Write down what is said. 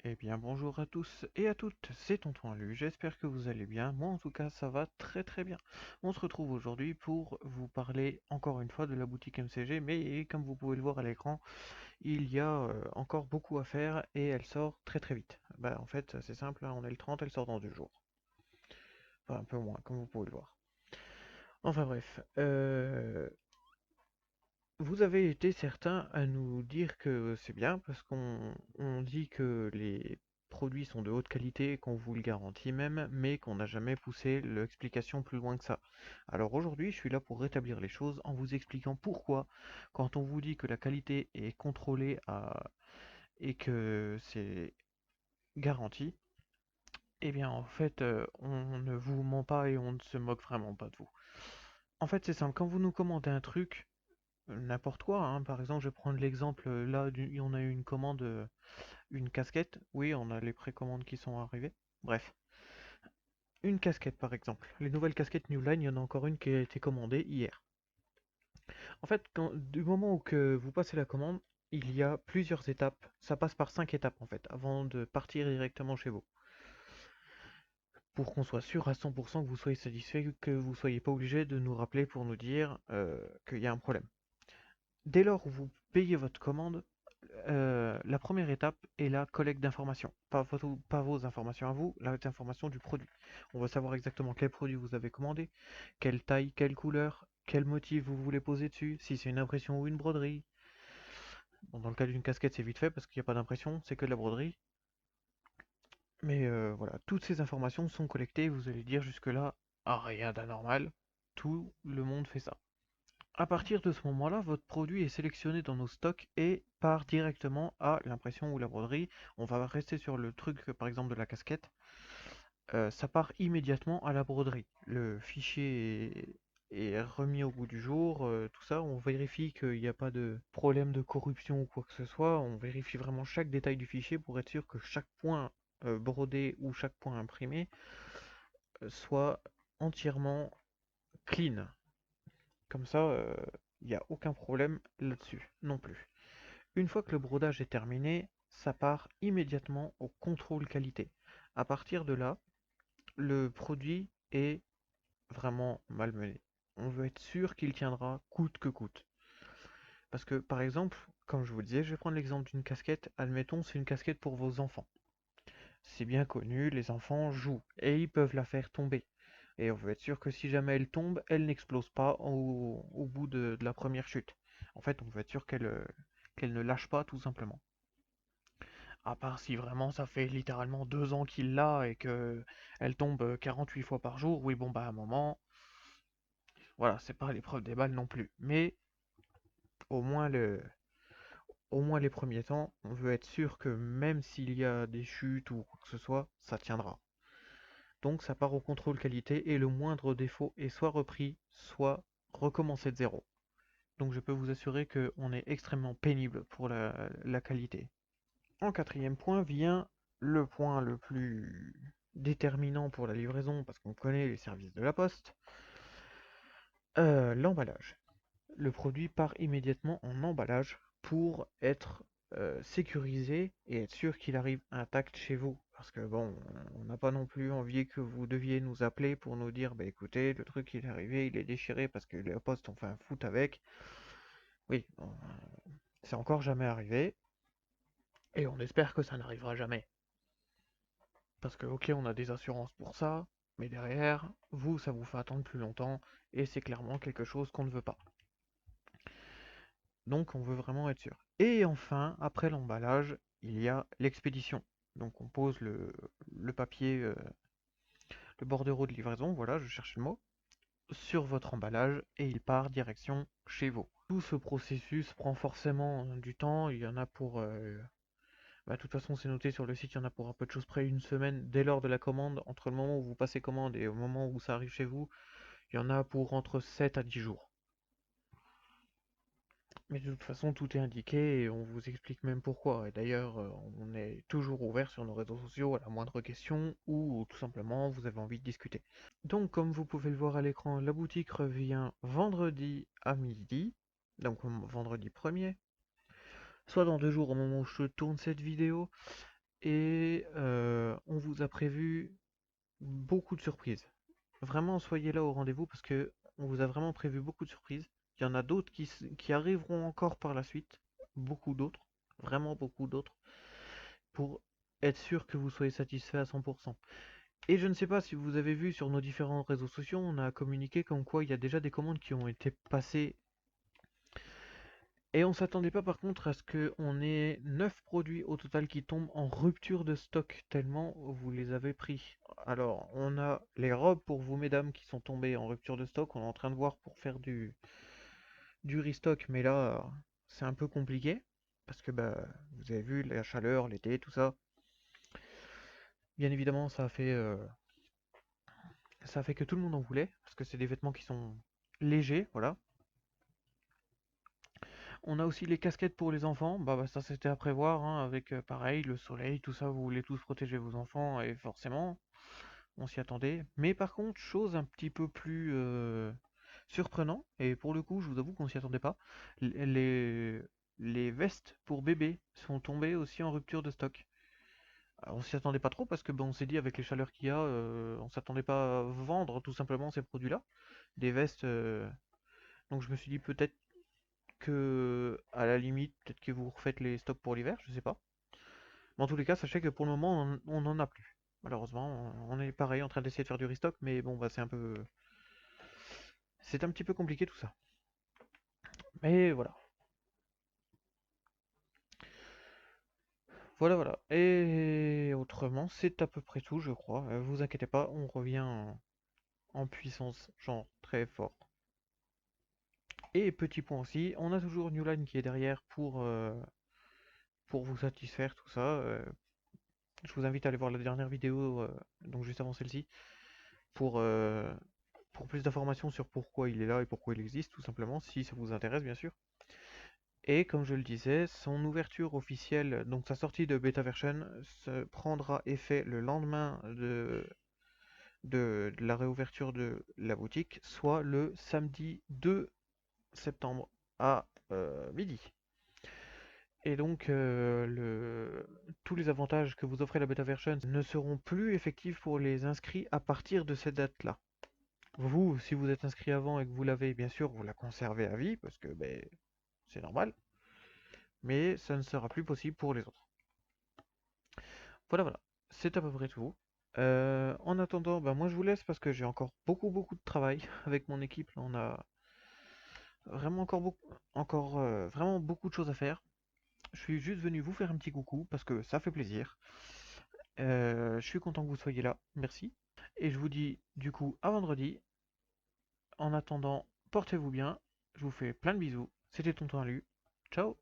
Eh bien bonjour à tous et à toutes, c'est Tonton Lu, j'espère que vous allez bien, moi en tout cas ça va très très bien. On se retrouve aujourd'hui pour vous parler encore une fois de la boutique MCG, mais comme vous pouvez le voir à l'écran, il y a encore beaucoup à faire et elle sort très très vite. Bah en fait c'est simple, hein, on est le 30, elle sort dans 2 jours. Enfin un peu moins, comme vous pouvez le voir. Enfin bref, vous avez été certains à nous dire que c'est bien parce qu'on dit que les produits sont de haute qualité, qu'on vous le garantit même, mais qu'on n'a jamais poussé l'explication plus loin que ça. Alors aujourd'hui, je suis là pour rétablir les choses en vous expliquant pourquoi, quand on vous dit que la qualité est contrôlée et que c'est garanti, eh bien en fait, on ne vous ment pas et on ne se moque vraiment pas de vous. En fait, c'est simple, quand vous nous commandez un truc, n'importe quoi, hein. Par exemple, je vais prendre l'exemple là, on a eu une commande, une casquette. Oui, on a les précommandes qui sont arrivées. Bref, une casquette par exemple. Les nouvelles casquettes New Line, il y en a encore une qui a été commandée hier. En fait, du moment où que vous passez la commande, il y a plusieurs étapes. Ça passe par 5 étapes en fait, avant de partir directement chez vous. Pour qu'on soit sûr à 100% que vous soyez satisfait, que vous soyez pas obligé de nous rappeler pour nous dire qu'il y a un problème. Dès lors où vous payez votre commande, la première étape est la collecte d'informations. Pas vos informations à vous, les informations du produit. On va savoir exactement quel produit vous avez commandé, quelle taille, quelle couleur, quel motif vous voulez poser dessus, si c'est une impression ou une broderie. Bon, dans le cas d'une casquette, c'est vite fait parce qu'il n'y a pas d'impression, c'est que de la broderie. Mais voilà, toutes ces informations sont collectées. Vous allez dire jusque-là, ah, rien d'anormal. Tout le monde fait ça. À partir de ce moment-là, votre produit est sélectionné dans nos stocks et part directement à l'impression ou la broderie. On va rester sur le truc, par exemple, de la casquette. Ça part immédiatement à la broderie. Le fichier est remis au goût du jour, tout ça. On vérifie qu'il n'y a pas de problème de corruption ou quoi que ce soit. On vérifie vraiment chaque détail du fichier pour être sûr que chaque point brodé ou chaque point imprimé soit entièrement clean. Comme ça, il n'y a aucun problème là-dessus non plus. Une fois que le brodage est terminé, ça part immédiatement au contrôle qualité. À partir de là, le produit est vraiment malmené. On veut être sûr qu'il tiendra coûte que coûte. Parce que par exemple, comme je vous disais, je vais prendre l'exemple d'une casquette. Admettons, c'est une casquette pour vos enfants. C'est bien connu, les enfants jouent et ils peuvent la faire tomber. Et on veut être sûr que si jamais elle tombe, elle n'explose pas au bout de la première chute. En fait, on veut être sûr qu'elle ne lâche pas tout simplement. À part si vraiment ça fait littéralement 2 ans qu'il l'a et que elle tombe 48 fois par jour, oui bon bah à un moment, voilà, c'est pas l'épreuve des balles non plus. Mais au moins les premiers temps, on veut être sûr que même s'il y a des chutes ou quoi que ce soit, ça tiendra. Donc ça part au contrôle qualité et le moindre défaut est soit repris, soit recommencé de zéro. Donc je peux vous assurer qu'on est extrêmement pénible pour la qualité. En quatrième point vient le point le plus déterminant pour la livraison, parce qu'on connaît les services de la poste, l'emballage. Le produit part immédiatement en emballage pour être sécurisé et être sûr qu'il arrive intact chez vous. Parce que bon, on n'a pas non plus envie que vous deviez nous appeler pour nous dire, bah écoutez, le truc il est arrivé, il est déchiré parce que la poste on fait un foot avec. Oui, c'est encore jamais arrivé et on espère que ça n'arrivera jamais. Parce que ok, on a des assurances pour ça, mais derrière, vous, ça vous fait attendre plus longtemps et c'est clairement quelque chose qu'on ne veut pas. Donc on veut vraiment être sûr. Et enfin, après l'emballage, il y a l'expédition. Donc on pose le papier, le bordereau de livraison, voilà, je cherche le mot, sur votre emballage et il part direction chez vous. Tout ce processus prend forcément du temps, il y en a pour... bah, de toute façon c'est noté sur le site, il y en a pour un peu de choses près une semaine dès lors de la commande, entre le moment où vous passez commande et au moment où ça arrive chez vous, il y en a pour entre 7 à 10 jours. Mais de toute façon, tout est indiqué et on vous explique même pourquoi. Et d'ailleurs, on est toujours ouvert sur nos réseaux sociaux à la moindre question ou tout simplement vous avez envie de discuter. Donc, comme vous pouvez le voir à l'écran, la boutique revient vendredi à midi, donc vendredi 1er, soit dans 2 jours au moment où je tourne cette vidéo. et on vous a prévu beaucoup de surprises. Vraiment, soyez là au rendez-vous parce que on vous a vraiment prévu beaucoup de surprises. Il y en a d'autres qui arriveront encore par la suite, beaucoup d'autres, vraiment beaucoup d'autres, pour être sûr que vous soyez satisfait à 100%. Et je ne sais pas si vous avez vu sur nos différents réseaux sociaux, on a communiqué comme quoi il y a déjà des commandes qui ont été passées. Et on s'attendait pas par contre à ce qu'on ait 9 produits au total qui tombent en rupture de stock, tellement vous les avez pris. Alors, on a les robes pour vous mesdames qui sont tombées en rupture de stock, on est en train de voir pour faire du restock, mais là, c'est un peu compliqué, parce que bah, vous avez vu la chaleur, l'été, tout ça. Bien évidemment, ça a fait que tout le monde en voulait, parce que c'est des vêtements qui sont légers, voilà. On a aussi les casquettes pour les enfants, bah, ça c'était à prévoir, hein, avec pareil, le soleil, tout ça, vous voulez tous protéger vos enfants, et forcément, on s'y attendait. Mais par contre, chose un petit peu plus surprenant, et pour le coup, je vous avoue qu'on s'y attendait pas, les, les vestes pour bébés sont tombées aussi en rupture de stock. Alors, on s'y attendait pas trop parce que on s'est dit avec les chaleurs qu'il y a, on s'attendait pas à vendre tout simplement ces produits-là, des vestes. Donc je me suis dit peut-être que à la limite, peut-être que vous refaites les stocks pour l'hiver, je sais pas. Mais en tous les cas, sachez que pour le moment, on n'en a plus. Malheureusement, on est pareil en train d'essayer de faire du restock, mais bon, bah c'est un petit peu compliqué tout ça. Mais voilà, voilà. Et autrement, c'est à peu près tout, je crois. Vous inquiétez pas, on revient en puissance, genre très fort. Et petit point aussi, on a toujours Newline qui est derrière pour vous satisfaire, tout ça. Je vous invite à aller voir la dernière vidéo, donc juste avant celle-ci, pour, euh, pour plus d'informations sur pourquoi il est là et pourquoi il existe, tout simplement, si ça vous intéresse, bien sûr. Et comme je le disais, son ouverture officielle, donc sa sortie de beta version, se prendra effet le lendemain de la réouverture de la boutique, soit le samedi 2 septembre à midi. Et donc, tous les avantages que vous offrez la beta version ne seront plus effectifs pour les inscrits à partir de cette date-là. Vous, si vous êtes inscrit avant et que vous l'avez, bien sûr, vous la conservez à vie, parce que ben, c'est normal, mais ça ne sera plus possible pour les autres. Voilà, c'est à peu près tout. En attendant, ben, moi je vous laisse parce que j'ai encore beaucoup de travail avec mon équipe. Là, on a vraiment vraiment beaucoup de choses à faire. Je suis juste venu vous faire un petit coucou parce que ça fait plaisir. Je suis content que vous soyez là, merci. Et je vous dis du coup à vendredi. En attendant, portez-vous bien. Je vous fais plein de bisous. C'était Tonton Alu. Ciao.